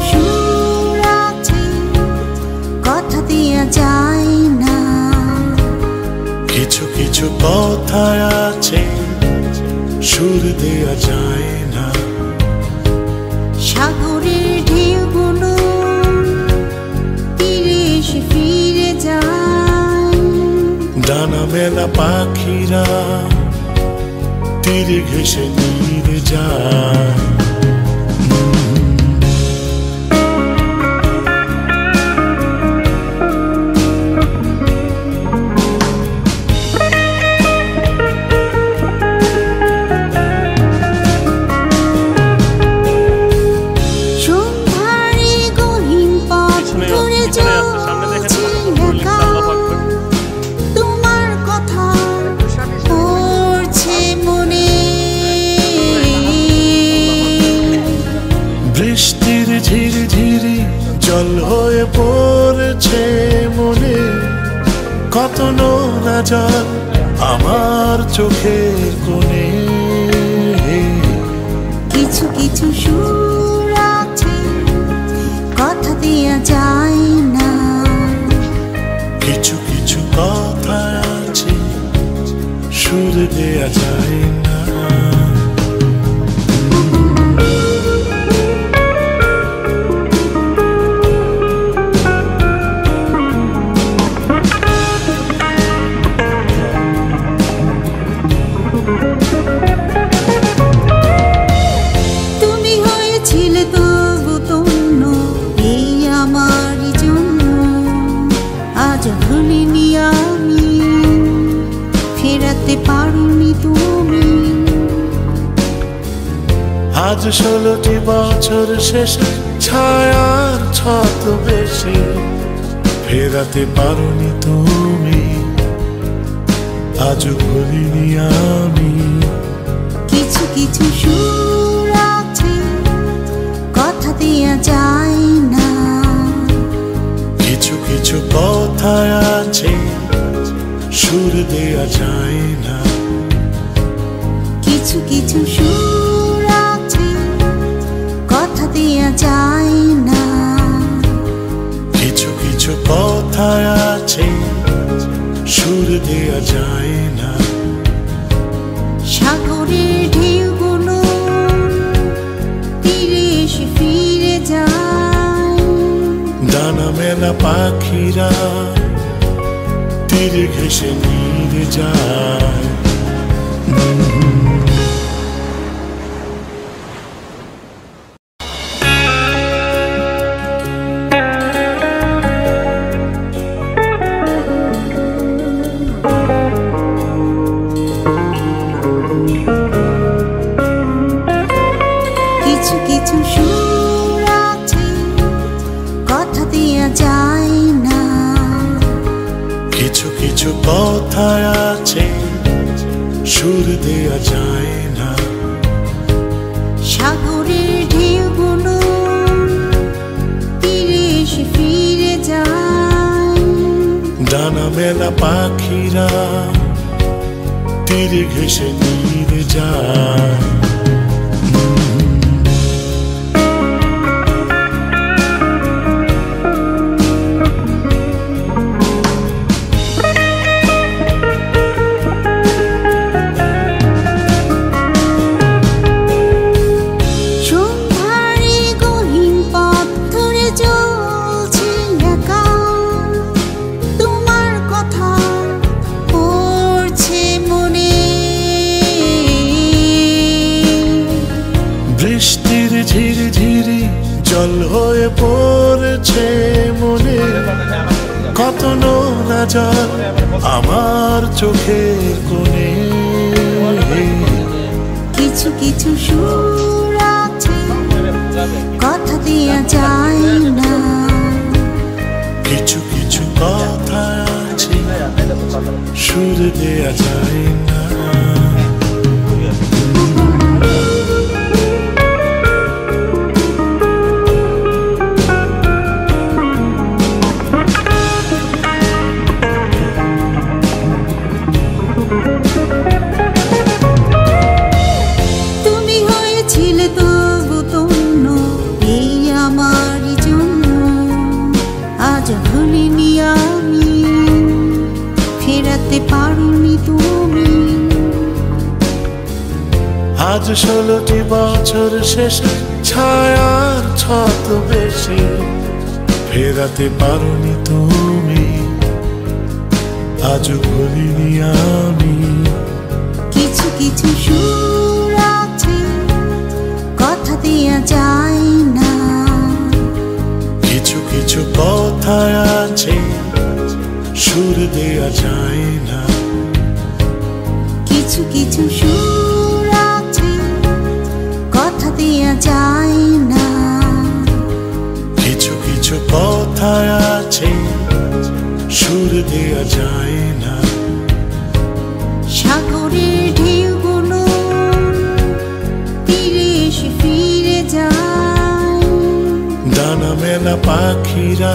সুর আছে কথা দেয়া যায় না, কিছু কিছু কথা আছে সুর দেয়া যায় না। সাগরের ঢেউগুলো তীরে এসে ফিরে যায়, ডানা মেলা পাখিরা তীরে ঘেসে নিয়ে যায়। তোমার কথা পড়ছে মনে, বৃষ্টির ঝিরি ঝিরি জল হয়ে পড়ছে মনে, কত নোনা জল আমার চোখের কোণে। কিছু কিছু সুর আছে কথা দেয়া যায় না, কিছু কিছু কথা আছে সুর দেয়া যায় না। তুমি হয়েছিলে তবু তন্য এই আমার জন্য, আজ ভুলিনি আমি ফেরাতে পারোনি তুমি। আজ 16টি বছর শেষে ছায়ার ছদ্মবেশে ফেরাতে পারোনি তুমি, আজ ভুলিনি আমি। কিছু কিছু সুর আছে কথা দেয়া যায় না, কিছু কিছু কথা আছে সুর দেয়া যায় না। কিছু কিছু সুর আছে কথা দেয়া যায় না, কিছু কিছু কথা আছে সুর দেয়া যায় না। সাগরের ঢেউগুলো তীরে এসে ফিরে যায়, ডানা মেলা পাখিরা তীরে ঘেসে নিয়ে যায়। কিছু কিছু সুর আছে কথা দেয়া যায় না, কিছু কিছু কথা আছে সুর দেয়া যায় না। সাগরের ঢেউগুলো তীরে এসে ফিরে যায়, ডানা মেলা পাখিরা তীরে ঘেসে নিয়ে যায়। সন্ধ্যারে গহীন পথ ধরে চলছি একা, তোমার কথা পড়ছে মনে, বৃষ্টির ঝিরি ঝিরি জল হয়ে পড়ছে মনে, কত নোনা জল আমার চোখের কোণে। কিছু কিছু সুর আছে কথা দেয়া যায় না, কিছু কিছু কথা আছে সুর দেয়া যায় না। তুমি হয়েছিলে তবু তন্য এই আমার আজ 16টি বছর শেষে ছায়ার ছদ্মবেশে ফেরাতে পারোনি তুমি, আজ ভুলিনি আমি। কিছু কিছু সুর আছে কথা দেয়া যায় না, কিছু কিছু কথা আছে সুর দেয়া যায় না। কিছু কিছু সুর আছে কথা দেয়া যায় না, কিছু কিছু কথা আছে সুর দেয়া যায় না। সাগরের ঢেউগুলো তীরে এসে ফিরে যায়, ডানা মেলা পাখিরা